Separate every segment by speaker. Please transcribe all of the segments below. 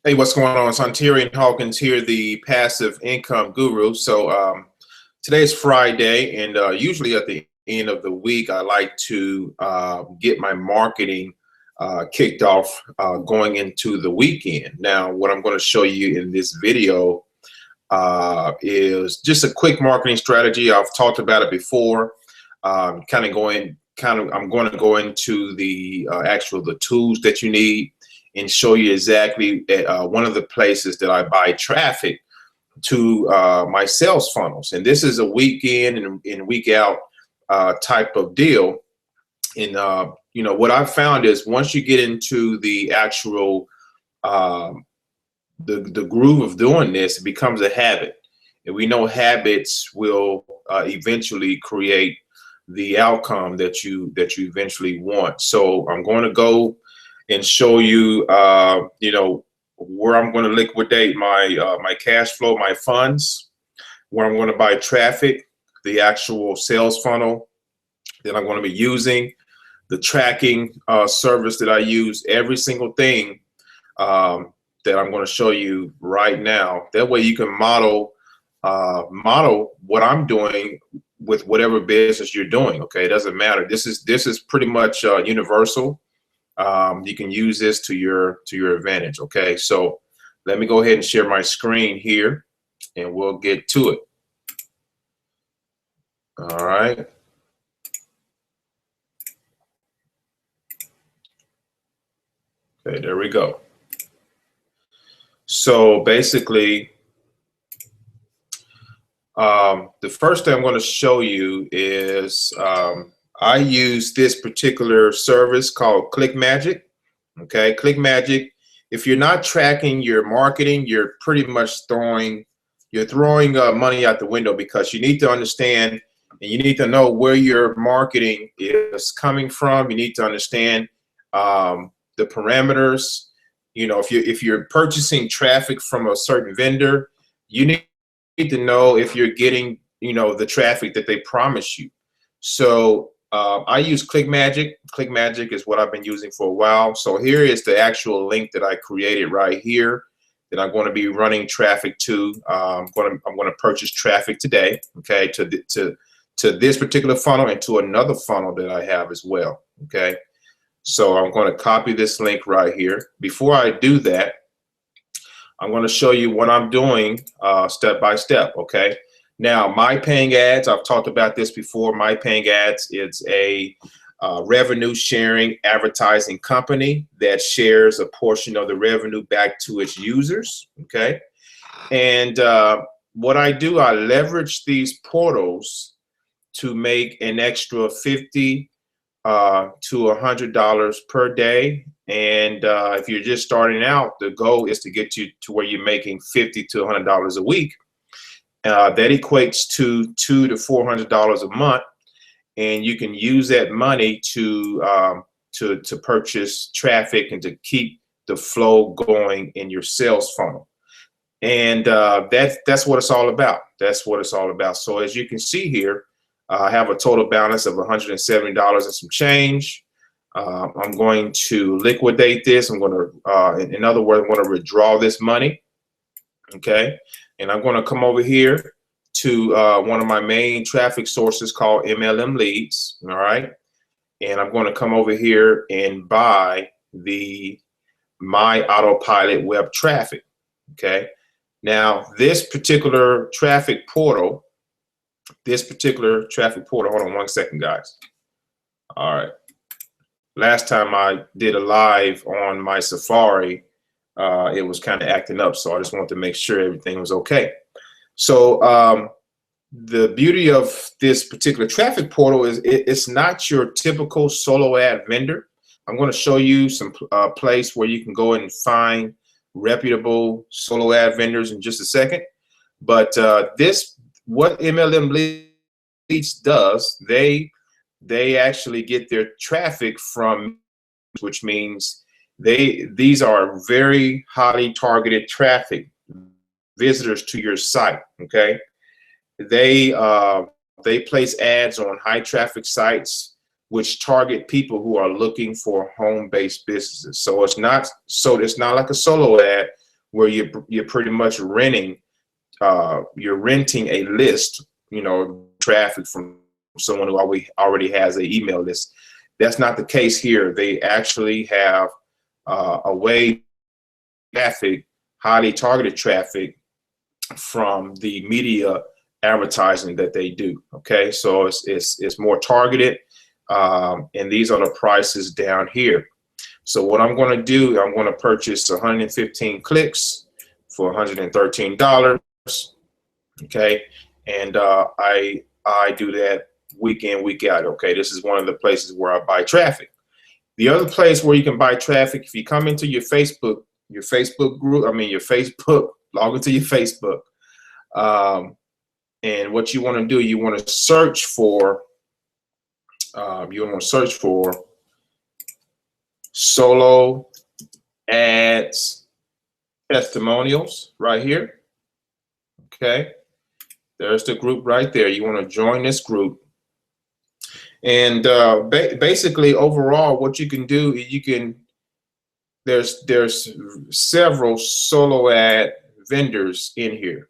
Speaker 1: Hey, what's going on? It's Ontarian Hawkins here, the passive income guru. So today's Friday, and usually at the end of the week, I like to get my marketing kicked off going into the weekend. Now, what I'm going to show you in this video is just a quick marketing strategy. I've talked about it before. I'm going to go into the the tools that you need and show you exactly one of the places that I buy traffic to my sales funnels. And this is a week in and week out type of deal. And what I've found is once you get into the actual the groove of doing this, it becomes a habit. And we know habits will eventually create the outcome that you eventually want. So I'm going to go and show you, where I'm going to liquidate my cash flow, my funds, where I'm going to buy traffic, the actual sales funnel that I'm going to be using, the tracking service that I use, every single thing that I'm going to show you right now. That way you can model what I'm doing with whatever business you're doing. Okay, it doesn't matter. This is pretty much universal. You can use this to your advantage. Okay, so let me go ahead and share my screen here and we'll get to it. All right. Okay, there we go. So basically, the first thing I'm going to show you is I use this particular service called Clickmagick. Okay, Clickmagick. If you're not tracking your marketing, you're pretty much throwing money out the window, because you need to understand and you need to know where your marketing is coming from. You need to understand the parameters. If you're purchasing traffic from a certain vendor, you need to know if you're getting the traffic that they promise you. So I use Clickmagick. Clickmagick is what I've been using for a while. So here is the actual link that I created right here that I'm going to be running traffic to. I'm going to purchase traffic today, okay, to this particular funnel and to another funnel that I have as well. Okay, so I'm going to copy this link right here. Before I do that, I'm going to show you what I'm doing step by step. Okay. Now, My Paying Ads, I've talked about this before. My Paying Ads is a revenue sharing advertising company that shares a portion of the revenue back to its users. Okay. And what I do, I leverage these portals to make an extra $50 to $100 per day. And if you're just starting out, the goal is to get you to where you're making $50 to $100 a week. That equates to $200 to $400 a month, and you can use that money to purchase traffic and to keep the flow going in your sales funnel. And that's what it's all about. That's what it's all about. So as you can see here, I have a total balance of $170 and some change. I'm going to liquidate this. I'm going to, in other words, I'm going to withdraw this money. Okay. And I'm going to come over here to one of my main traffic sources called MLM Leads. All right. And I'm going to come over here and buy the My Autopilot web traffic. Okay. Now, this particular traffic portal, hold on one second, guys. All right. Last time I did a live on my Safari, it was kind of acting up, so I just wanted to make sure everything was okay. So the beauty of this particular traffic portal is it's not your typical solo ad vendor. I'm going to show you some place where you can go and find reputable solo ad vendors in just a second. But what MLM Leads does, they actually get their traffic from, which means these are very highly targeted traffic, visitors to your site. Okay, they place ads on high traffic sites which target people who are looking for home-based businesses. So it's not like a solo ad where you're pretty much renting, you're renting a list, you know, traffic from someone who already has an email list. That's not the case here. They actually have a way traffic, highly targeted traffic from the media advertising that they do. Okay, so it's more targeted, and these are the prices down here. So what I'm going to do, I'm going to purchase 115 clicks for $113. Okay, and I do that week in, week out. Okay, this is one of the places where I buy traffic. The other place where you can buy traffic, if you come into your Facebook group, your Facebook, log into your Facebook, and what you want to do, you want to search for, solo ads testimonials right here. Okay, there's the group right there. You want to join this group. And basically, overall, what you can do is there's several solo ad vendors in here.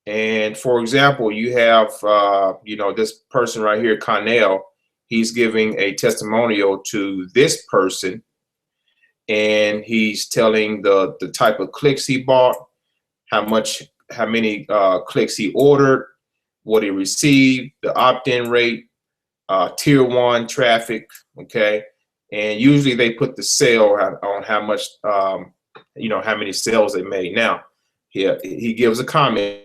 Speaker 1: And for example, you have this person right here, Connell. He's giving a testimonial to this person, and he's telling the type of clicks he bought, how many clicks he ordered, what he received, the opt-in rate, tier 1 traffic. Okay, and usually they put the sale on how much, how many sales they made. Now, he gives a comment,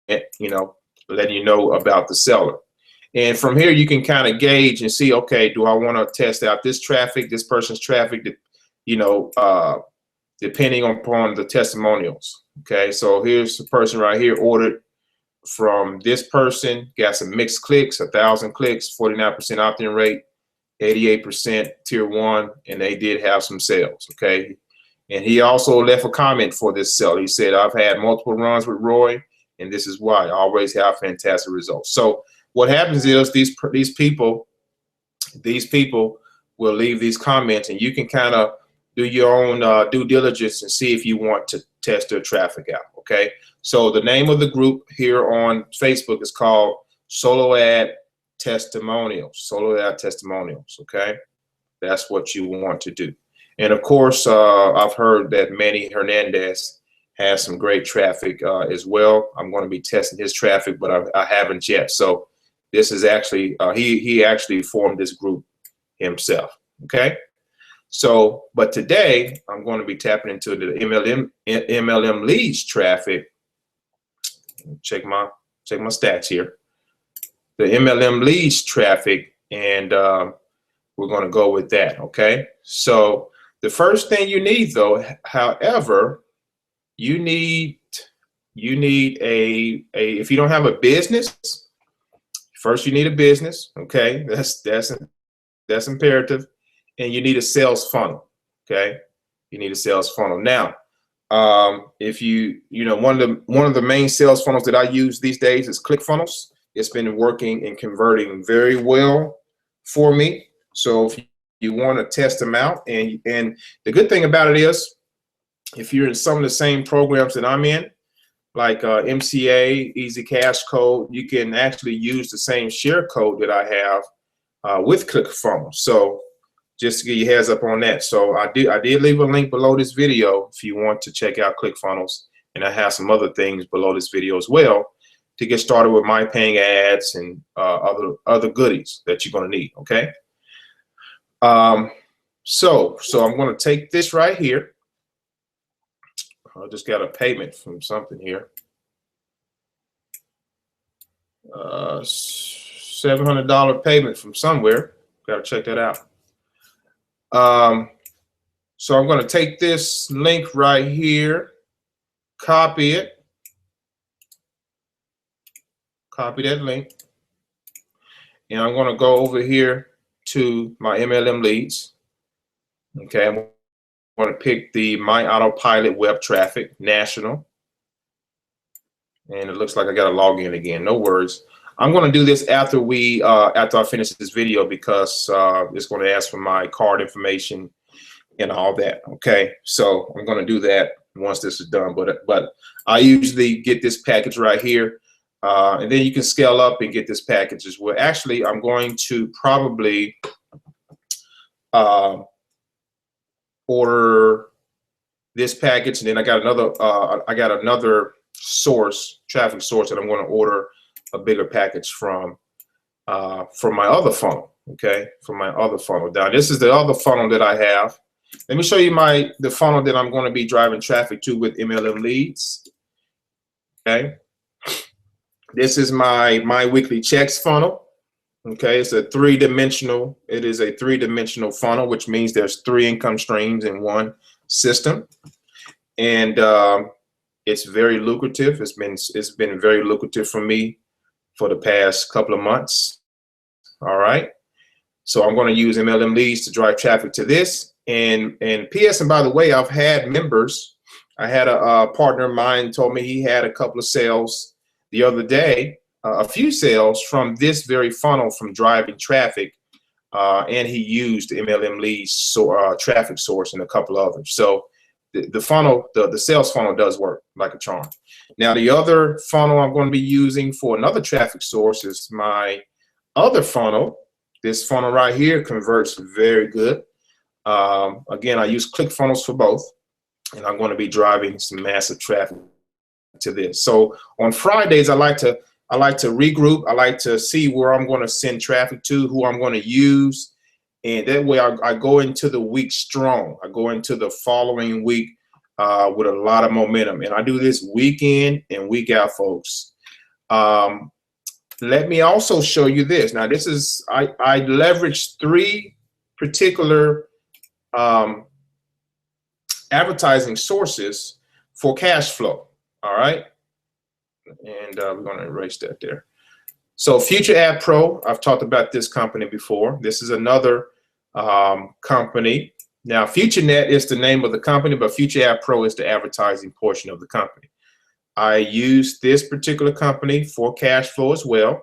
Speaker 1: letting you know about the seller. And from here, you can kind of gauge and see, okay, do I want to test out this traffic, this person's traffic, depending upon the testimonials. Okay, so here's the person right here, ordered from this person, got some mixed clicks, 1,000 clicks, 49% opt-in rate, 88% tier 1, and they did have some sales. Okay, and he also left a comment for this seller. He said, I've had multiple runs with Roy, and this is why I always have fantastic results. So what happens is these people will leave these comments, and you can kind of do your own due diligence and see if you want to test their traffic out. Okay, so the name of the group here on Facebook is called Solo Ad Testimonials. Solo Ad Testimonials. Okay, that's what you want to do. And of course, I've heard that Manny Hernandez has some great traffic as well. I'm going to be testing his traffic, but I haven't yet. So this is actually he actually formed this group himself. Okay. So, but today I'm going to be tapping into the MLM Leads traffic. Check my stats here. The MLM Leads traffic, and we're going to go with that. Okay. So the first thing you need, though, however, you need a if you don't have a business, first you need a business. Okay, that's imperative. And you need a sales funnel. Okay, you need a sales funnel. Now, if one of the main sales funnels that I use these days is ClickFunnels. It's been working and converting very well for me. So if you want to test them out, and the good thing about it is, if you're in some of the same programs that I'm in, like MCA, Easy Cash Code, you can actually use the same share code that I have with ClickFunnels. So just to give you a heads up on that. So I did leave a link below this video if you want to check out ClickFunnels, and I have some other things below this video as well to get started with my paying ads and other goodies that you're going to need. Okay. So I'm going to take this right here. I just got a payment from something here. $700 payment from somewhere. Got to check that out. So I'm going to take this link right here, copy it, copy that link, and I'm going to go over here to my MLM Leads. Okay, I'm going to pick the My Autopilot Web Traffic National, and it looks like I got to log in again. No worries. I'm going to do this after I finish this video, because it's going to ask for my card information and all that. Okay, so I'm going to do that once this is done. But I usually get this package right here, and then you can scale up and get this package as well. Actually, I'm going to probably order this package, and then I got another source, traffic source, that I'm going to order a bigger package from my other funnel. Okay, from my other funnel. Now this is the other funnel that I have. Let me show you the funnel that I'm going to be driving traffic to with MLM Leads. Okay, this is my weekly checks funnel. Okay, it's a three-dimensional. It is a three-dimensional funnel, which means there's 3 income streams in one system, and it's very lucrative. It's been very lucrative for me for the past couple of months. All right, so I'm going to use MLM Leads to drive traffic to this. And P.S. and by the way, I've had members. I had a partner of mine told me he had a couple of sales the other day, a few sales from this very funnel from driving traffic, and he used MLM Leads traffic source and a couple others. So the funnel, the sales funnel does work like a charm. Now the other funnel I'm going to be using for another traffic source is my other funnel. This funnel right here converts very good. Again, I use ClickFunnels for both, and I'm going to be driving some massive traffic to this. So on Fridays, I like to regroup. I like to see where I'm going to send traffic to, who I'm going to use, and that way I go into the week strong. I go into the following week with a lot of momentum, and I do this week in and week out, folks. Let me also show you this. Now, this is I leverage 3 particular advertising sources for cash flow. All right, and we're going to erase that there. So Futureadpro, I've talked about this company before. This is another company. Now Futurenet is the name of the company, but Futureadpro is the advertising portion of the company. I use this particular company for cash flow as well.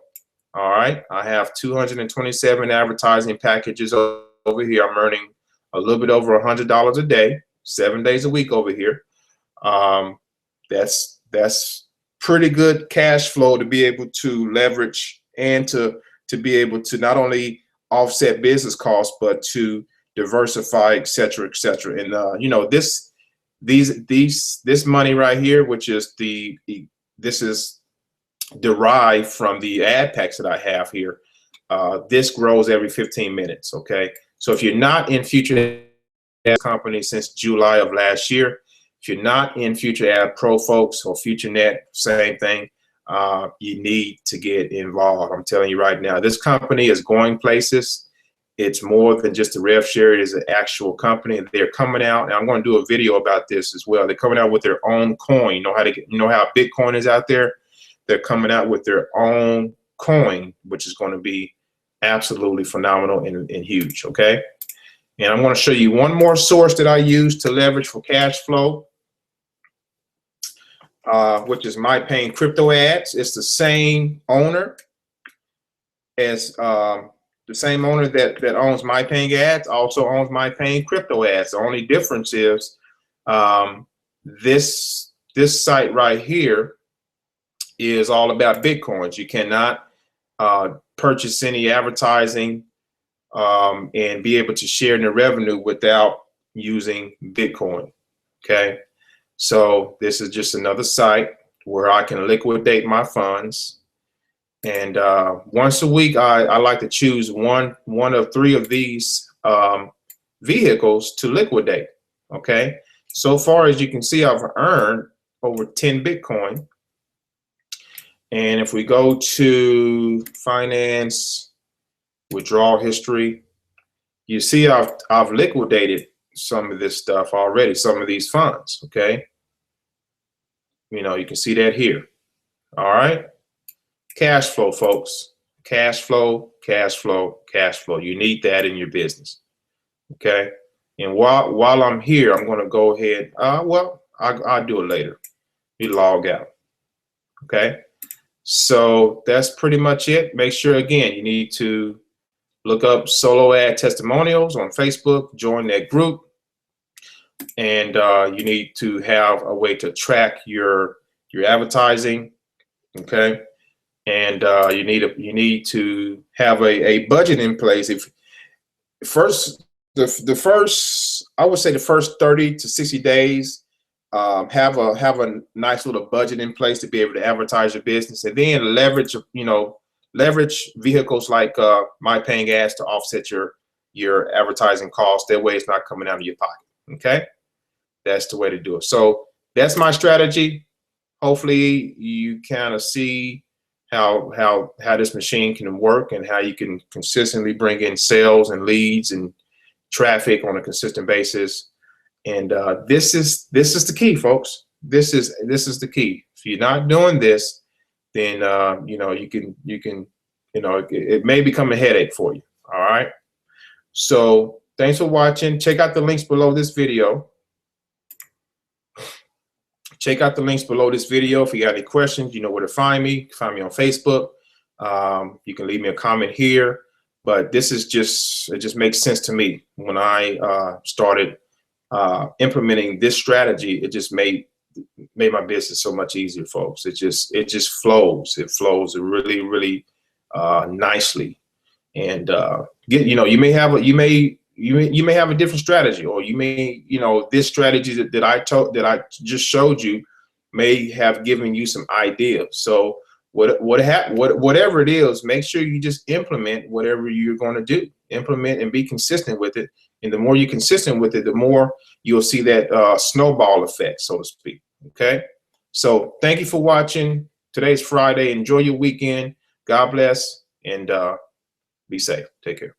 Speaker 1: All right, I have 227 advertising packages over here. I'm earning a little bit over $100 a day, 7 days a week over here. That's pretty good cash flow to be able to leverage and to be able to not only offset business costs, but to diversify, et cetera, et cetera. And you know, this money right here, which is this is derived from the ad packs that I have here. This grows every 15 minutes. Okay, so if you're not in Futurenet company since July of last year, if you're not in Futureadpro, folks, or Futurenet, same thing, you need to get involved. I'm telling you right now, this company is going places. It's more than just a rev share. It is an actual company. They're coming out, and I'm going to do a video about this as well. They're coming out with their own coin. You know how Bitcoin is out there? They're coming out with their own coin, which is going to be absolutely phenomenal and huge. Okay, and I'm going to show you one more source that I use to leverage for cash flow, which is My Paying Crypto Ads. It's the same owner as the same owner that owns My Paying Ads also owns My Paying Crypto Ads. The only difference is this site right here is all about Bitcoins. You cannot purchase any advertising and be able to share in the revenue without using Bitcoin. Okay, so this is just another site where I can liquidate my funds. And once a week, I like to choose one of 3 of these vehicles to liquidate. Okay, so far as you can see, I've earned over 10 Bitcoin. And if we go to finance, withdrawal history, you see I've liquidated some of this stuff already, some of these funds. Okay, you know, you can see that here. All right. Cash flow, folks. Cash flow, cash flow, cash flow. You need that in your business. Okay. And while I'm here, I'm going to go ahead. Well, I'll do it later. You log out. Okay. So that's pretty much it. Make sure, again, you need to look up Solo Ad Testimonials on Facebook. Join that group. and you need to have a way to track your advertising. Okay, and you need to have a budget in place. If first the first, I would say the first 30 to 60 days, have a nice little budget in place to be able to advertise your business, and then leverage leverage vehicles like My Paying Ads to offset your advertising costs. That way it's not coming out of your pocket. Okay, that's the way to do it. So that's my strategy. Hopefully you kind of see how this machine can work and how you can consistently bring in sales and leads and traffic on a consistent basis. And this is the key, folks. This is the key. If you're not doing this, then it may become a headache for you. All right. So thanks for watching. Check out the links below this video. Check out the links below this video. If you got any questions, you know where to find me. You can find me on Facebook. You can leave me a comment here. But this is it just makes sense to me. When I started implementing this strategy, it just made my business so much easier, folks. It just flows. It flows really, really nicely. And you may have a different strategy, or you may, this strategy that I just showed you may have given you some ideas. So whatever it is, make sure you just implement whatever you're going to do. Implement and be consistent with it. And the more you're consistent with it, the more you'll see that snowball effect, so to speak. Okay. So thank you for watching. Today's Friday. Enjoy your weekend. God bless, and be safe. Take care.